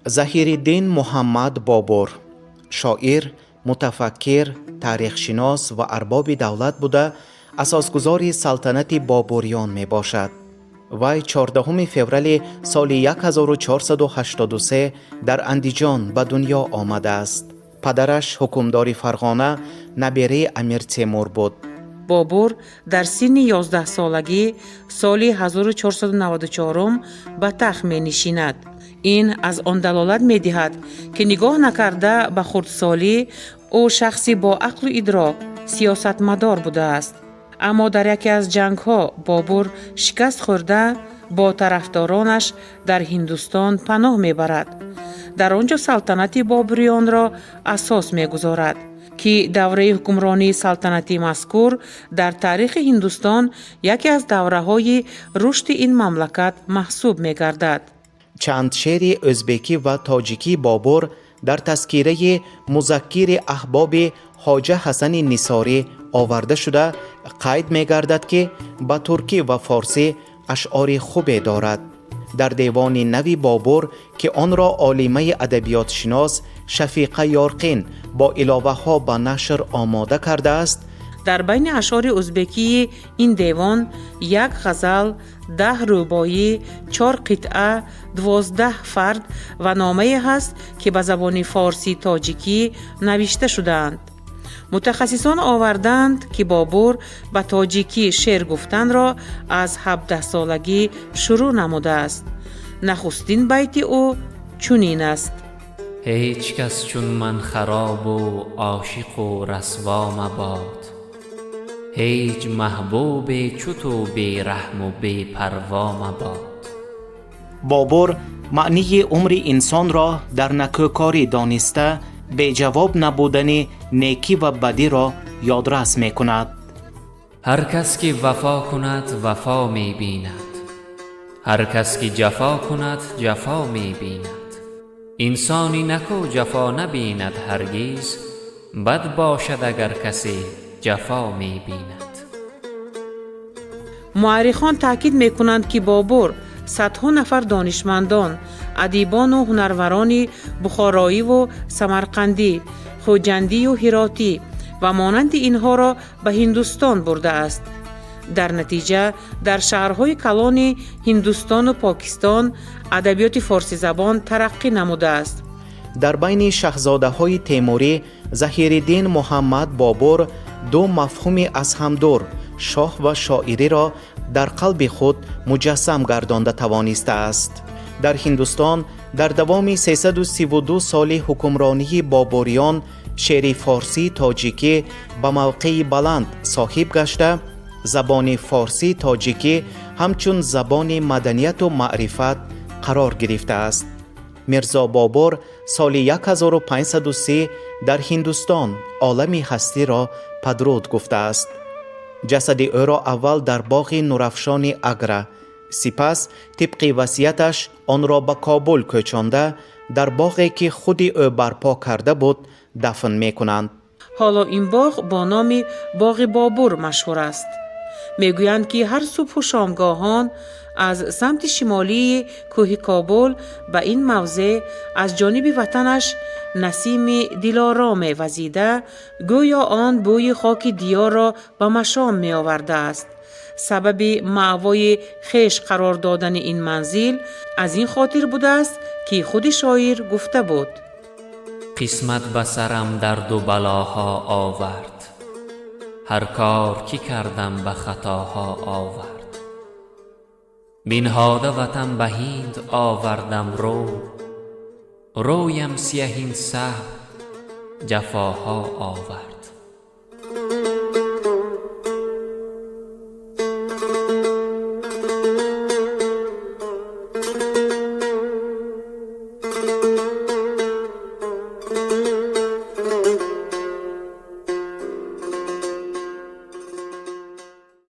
ظهیرالدین محمد بابر شاعر، متفکر، تاریخشناس و ارباب دولت بوده اساسگزار سلطنت بابریان می باشد. وی 14 فوریه سال 1483 در اندیجان به دنیا آمده است. پدرش حکمدار فرغانه نبیره امیر تیمور بود. بابر در سن 11 سالگی سال 1494 به تخت می نشیند. این از آن دلالت می دهد که نگاه نکرده به خردسالی او شخصی با عقل و ادراک سیاستمدار بوده است. اما در یکی از جنگ ها بابر شکست خورده با طرفدارانش در هندوستان پناه می برد. در آنجا سلطنت بابریان را اساس می گذارد که دوره حکمرانی سلطنتی مذکور در تاریخ هندوستان یکی از دوره های رشد این مملکت محسوب می گردد. چند شعر ازبکی و تاجیکی بابر در تذکیره مذکر احباب خواجه حسن نثاری آورده شده قید می گردد که به ترکی و فارسی اشعار خوبی دارد. در دیوان نوی بابر که آن را عالمه ادبیات شناس شفیقه یارقین با الهه ها به نشر آماده کرده است، در بین اشعار ازبکی این دیوان 1 غزل، 10 رباعی، 4 قطعه، 12 فرد و نامه هست که به زبان فارسی تاجیکی نوشته شدند. متخصصان آوردند که بابر به تاجیکی شعر گفتن را از 17 سالگی شروع نموده است. نخستین بیت او چنین است: هیچ کس چون من خراب و عاشق و رسوا مباد، هیچ محبوب چو تو بی رحم و بی پروا مباد. بابر معنی عمر انسان را در نکوکاری دانسته به جواب نبودن نیکی و بدی را یادرس می کند. هر کس که وفا کند وفا می بیند، هر کس که جفا کند جفا می بیند. انسانی نکو جفا نبیند هرگز، بد باشد اگر کسی جفا می بیند. مورخان تاکید می کنند که بابر صدها نفر دانشمندان، ادیبان و هنروران بخارایی و سمرقندی، خوجندی و هراتی و مانند اینها را به هندوستان برده است. در نتیجه در شهرهای کلان هندوستان و پاکستان ادبیات فارسی زبان ترقی نموده است. در بین شاهزاده های تیموری ظهیرالدین محمد بابر دو مفهوم از هم دور، شاه و شاعری را در قلب خود مجسم گردانده توانسته است. در هندوستان در دوام 332 سال حکمرانی بابریان شعر فارسی تاجیکی به موقع بلند صاحب گشته، زبان فارسی تاجیکی همچون زبان مدنیت و معرفت قرار گرفته است. میرزا بابر سال 1503 در هندوستان عالم هستی را پدرود گفته است. جسد او را اول در باغ نورافشان اگره، سپس طبق وصیتش آن را به کابل کوچانده در باغی که خود او برپا کرده بود دفن می کنند. حالا این باغ با نام باغ بابر مشهور است. میگویند که هر صبح و شامگاهان از سمت شمالی کوه کابل به این موضع از جانب وطنش نسیم دلارام وزیده، گویا آن بوی خاک دیار را به مشام می آورده است. سبب مأوای خیش قرار دادن این منزل از این خاطر بوده است که خود شاعر گفته بود: قسمت به سرم درد و بلاها آورد، هر کار که کردم به خطاها آورد. بنهاده وطن به هند آوردم رویم سیهین سهل جفاها آورد.